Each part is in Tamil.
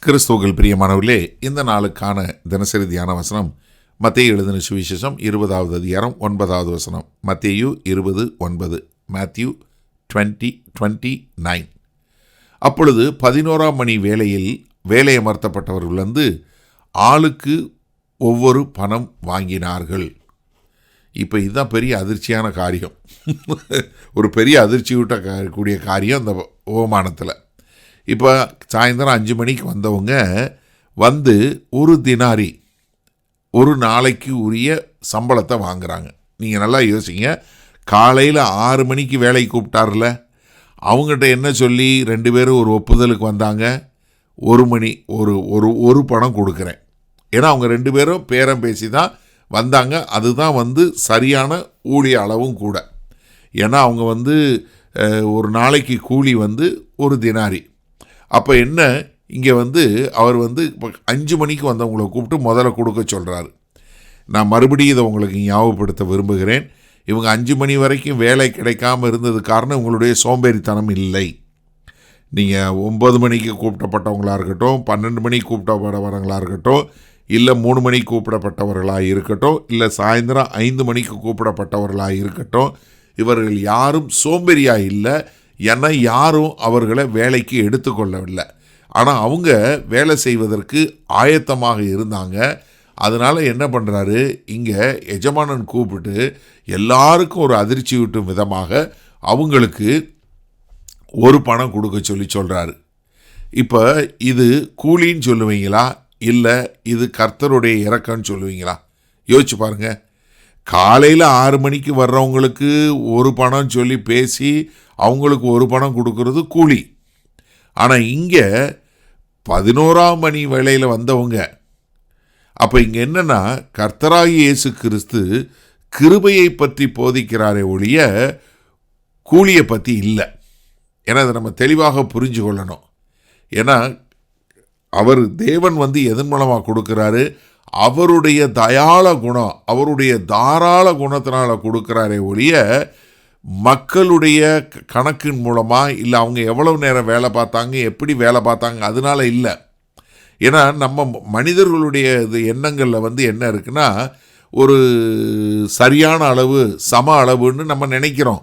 கிறிஸ்துவுக்குள் பிரியமானவர்களே, இந்த நாளுக்கான தினசரி தியான வசனம் மத்தேயு எழுதின சுவிசேஷம் 20வது அதிகாரம் 9வது வசனம். மத்தேயு 20:9. மேத்யூ 20:29. அப்பொழுது 11ஆம் மணி வேளையில் வேலையமர்த்தப்பட்டவர்கள் வந்து ஆளுக்கு ஒவ்வொரு பணம் வாங்கினார்கள். இப்போ இதுதான் பெரிய அதிர்ச்சியான காரியம். ஒரு பெரிய அதிர்ச்சி கூடிய காரியம் இந்த ஓமானத்தில். இப்போ சாயந்தரம் 5 மணிக்கு வந்தவங்க வந்து ஒரு தினாரி, ஒரு நாளைக்கு உரிய சம்பளத்தை வாங்குகிறாங்க. நீங்கள் நல்லா யோசிங்க. காலையில் 6 மணிக்கு வேலைக்கு கூப்பிட்டார்ல, அவங்ககிட்ட என்ன சொல்லி 2 பேரும் ஒரு ஒப்புதலுக்கு வந்தாங்க? 1 மணி ஒரு பணம் கொடுக்குறேன். ஏன்னா அவங்க 2 பேரும் பேரம் பேசி தான் வந்தாங்க. அதுதான் வந்து சரியான ஊழிய அளவும் கூட. ஏன்னா அவங்க வந்து ஒரு நாளைக்கு கூலி வந்து ஒரு தினாரி. அப்போ என்ன, இங்கே வந்து அவர் வந்து இப்போ 5 மணிக்கு வந்தவங்களை கூப்பிட்டு முதல்ல கொடுக்க சொல்கிறாரு. நான் மறுபடியும் இதை உங்களுக்கு ஞாபகப்படுத்த விரும்புகிறேன். இவங்க 5 மணி வரைக்கும் வேலை கிடைக்காமல் இருந்தது காரணம் இவங்களுடைய சோம்பேறித்தனம் இல்லை. நீங்கள் 9 மணிக்கு கூப்பிட்டப்பட்டவங்களாக இருக்கட்டும், 12 மணிக்கு கூப்பிட்டப்பட்டவர்களாக இருக்கட்டும், இல்லை 3 மணிக்கு கூப்பிடப்பட்டவர்களாக இருக்கட்டும், இல்லை சாயந்தரம் 5 மணிக்கு கூப்பிடப்பட்டவர்களாக இருக்கட்டும், இவர்கள் யாரும் சோம்பேறியாக இல்லை. ஏன்னா யாரும் அவர்களை வேலைக்கு எடுத்துக்கொள்ளவில்லை. ஆனால் அவங்க வேலை செய்வதற்கு ஆயத்தமாக இருந்தாங்க. அதனால் என்ன பண்ணுறாரு, இங்கே எஜமானன் கூப்பிட்டு எல்லாருக்கும் ஒரு அதிர்ச்சி ஊட்டும் விதமாக அவங்களுக்கு ஒரு பணம் கொடுக்க சொல்கிறாரு. இப்போ இது கூலின்னு சொல்லுவீங்களா, இல்லை இது கர்த்தருடைய இரக்கம்னு சொல்லுவீங்களா? யோசிச்சு பாருங்கள். காலையில் 6 மணிக்கு வர்றவங்களுக்கு ஒரு பணம் சொல்லி பேசி அவங்களுக்கு ஒரு பணம் கொடுக்கறது கூலி. ஆனால் இங்கே 11ஆம் மணி வேளையில் வந்தவங்க. அப்போ இங்கே என்னென்னா, கர்த்தராகிய இயேசு கிறிஸ்து கிருபையை பற்றி போதிக்கிறாரே ஒழிய கூலியை பற்றி இல்லை. ஏன்னா அதை நம்ம தெளிவாக புரிஞ்சு கொள்ளணும். ஏன்னா அவர் தேவன் வந்து எதன் மூலமாக கொடுக்குறாரு? அவருடைய தயாள குணம், அவருடைய தாராள குணத்தினால கொடுக்குறாரே ஒழிய மக்களுடைய கணக்கின் மூலமாக இல்லை, அவங்க எவ்வளவு நேரம் வேலை பார்த்தாங்க, எப்படி வேலை பார்த்தாங்க, அதனால இல்லை. ஏன்னா நம்ம மனிதர்களுடைய இது எண்ணங்களில் வந்து என்ன இருக்குன்னா, ஒரு சரியான அளவு சம அளவுன்னு நம்ம நினைக்கிறோம்.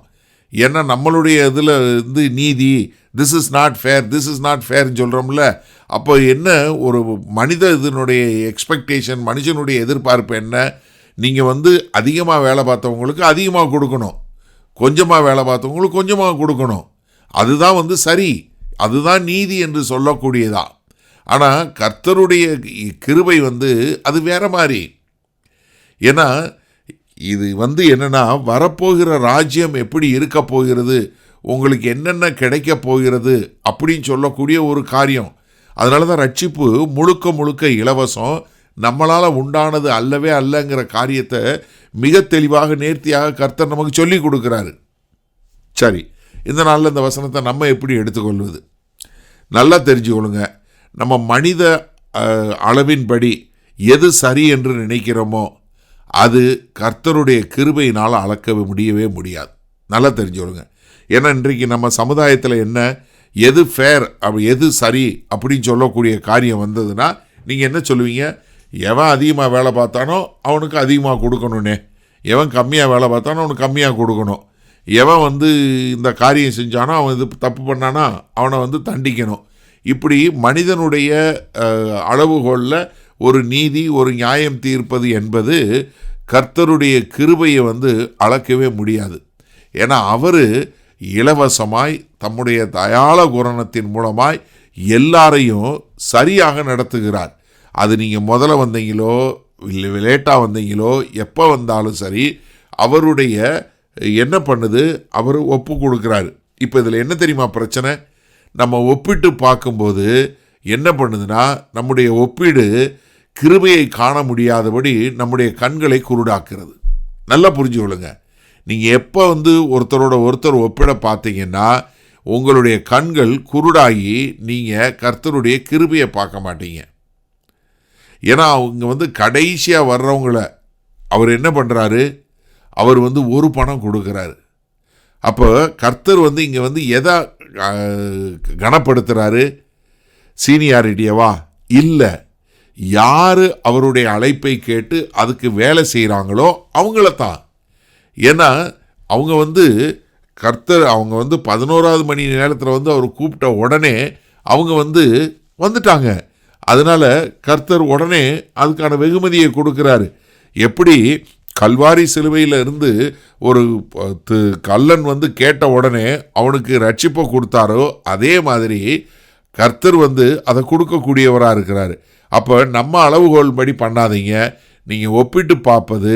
ஏன்னா நம்மளுடைய இதில் வந்து நீதி, this is not fair, this is not ஃபேர்னு சொல்கிறோம்ல. அப்போ என்ன, ஒரு மனித இதனுடைய எக்ஸ்பெக்டேஷன், மனுஷனுடைய எதிர்பார்ப்பு என்ன? நீங்கள் வந்து அதிகமாக வேலை பார்த்தவங்களுக்கு அதிகமாக கொடுக்கணும், கொஞ்சமாக வேலை பார்த்தவங்களுக்கு கொஞ்சமாக கொடுக்கணும். அதுதான் வந்து சரி, அதுதான் நீதி என்று சொல்லக்கூடியதா. ஆனால் கர்த்தருடைய கிருபை வந்து அது வேற மாதிரி. ஏன்னா இது வந்து என்னென்னா, வரப்போகிற ராஜ்யம் எப்படி இருக்க போகிறது, உங்களுக்கு என்னென்ன கிடைக்க போகிறது அப்படின்னு சொல்லக்கூடிய ஒரு காரியம். அதனால தான் ரட்சிப்பு முழுக்க இலவசம், நம்மளால் உண்டானது அல்லவே அல்லங்கிற காரியத்தை மிக தெளிவாக நேர்த்தியாக கர்த்தர் நமக்கு சொல்லி கொடுக்குறாரு. சரி, இந்த நாளில் இந்த வசனத்தை நம்ம எப்படி எடுத்துக்கொள்வது? நல்லா தெரிஞ்சுக்கொள்ளுங்க. நம்ம மனித அளவின்படி எது சரி என்று நினைக்கிறோமோ அது கர்த்தருடைய கிருபையினால் அளக்க முடியவே முடியாது. நல்லா தெரிஞ்சுக்கொள்ளுங்க. ஏன்னா இன்றைக்கு நம்ம சமுதாயத்தில் என்ன, எது ஃபேர், எது சரி அப்படின்னு சொல்லக்கூடிய காரியம் வந்ததுன்னா நீங்கள் என்ன சொல்லுவீங்க? எவன் அதிகமாக வேலை பார்த்தானோ அவனுக்கு அதிகமாக கொடுக்கணுன்னே, எவன் கம்மியாக வேலை பார்த்தானோ அவனுக்கு கம்மியாக கொடுக்கணும், எவன் வந்து இந்த காரியம் செஞ்சானோ அவன் இது தப்பு பண்ணானா அவனை வந்து தண்டிக்கணும். இப்படி மனிதனுடைய அளவுகோலில் ஒரு நீதி, ஒரு நியாயம் தீர்ப்பது என்பது கர்த்தருடைய கிருபையை வந்து அளக்கவே முடியாது. ஏன்னா அவர் இலவசமாய் தம்முடைய தயாள குணத்தின் மூலமாய் எல்லாரையும் சரியாக நடத்துகிறார். அது நீங்கள் முதல்ல வந்தீங்களோ இல்லை லேட்டாக வந்தீங்களோ எப்போ வந்தாலும் சரி, அவருடைய என்ன பண்ணுது, அவர் ஒப்பு கொடுக்குறாரு. இப்போ இதில் என்ன தெரியுமா பிரச்சனை? நம்ம ஒப்பிட்டு பார்க்கும்போது என்ன பண்ணுதுன்னா, நம்முடைய ஒப்பீடு கிருபையை காண முடியாதபடி நம்முடைய கண்களை குருடாக்குறது. நல்லா புரிஞ்சு கொள்ளுங்க. நீங்கள் எப்போ வந்து ஒருத்தரோட ஒருத்தர் ஒப்பிட பார்த்தீங்கன்னா உங்களுடைய கண்கள் குருடாகி நீங்கள் கர்த்தருடைய கிருபையை பார்க்க மாட்டீங்க. ஏன்னா அவங்க வந்து கடைசியாக வர்றவங்கள அவர் என்ன பண்ணுறாரு, அவர் வந்து ஒரு பணம் கொடுக்குறாரு. அப்போ கர்த்தர் இங்கே எதை கனப்படுத்துகிறாரு? சீனியாரிட்டியவா? இல்லை. யார் அவருடைய அழைப்பை கேட்டு அதுக்கு வேலை செய்கிறாங்களோ அவங்களத்தான். ஏன்னா அவங்க கர்த்தர் அவங்க 11வது மணி நேரத்தில் அவர் கூப்பிட்ட உடனே அவங்க வந்துட்டாங்க. அதனால் கர்த்தர் உடனே அதுக்கான வெகுமதியை கொடுக்குறாரு. எப்படி கல்வாரி சிலுவையில் இருந்து ஒரு கள்ளன் கேட்ட உடனே அவனுக்கு ரட்சிப்பை கொடுத்தாரோ அதே மாதிரி கர்த்தர் அதை கொடுக்கக்கூடியவராக இருக்கிறாரு. அப்போ நம்ம அளவுகோல் படி பண்ணாதீங்க. நீங்கள் ஒப்பிட்டு பார்ப்பது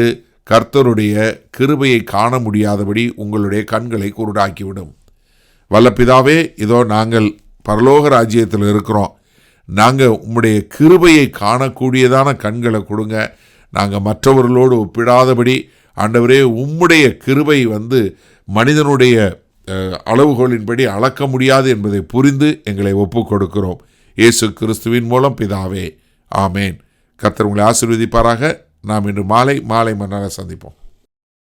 கர்த்தருடைய கிருபையை காண முடியாதபடி உங்களுடைய கண்களை குருடாக்கிவிடும். வல்ல பிதாவே, இதோ நாங்கள் பரலோக ராஜ்யத்தில் இருக்கிறோம். நாங்கள் உம்முடைய கிருபையை காணக்கூடியதான கண்களை கொடுங்க. நாங்கள் மற்றவர்களோடு ஒப்பிடாதபடி ஆண்டவரே, உம்முடைய கிருபை மனிதனுடைய அளவுகோலின்படி அளக்க முடியாது என்பதை புரிந்து எங்களை ஒப்புக் கொடுக்கிறோம். இயேசு கிறிஸ்துவின் மூலம் பிதாவே, ஆமேன். கர்த்தர் உங்களை ஆசீர்வதிப்பாராக. நாம் இன்று மாலை மன்னால சந்திப்போம்.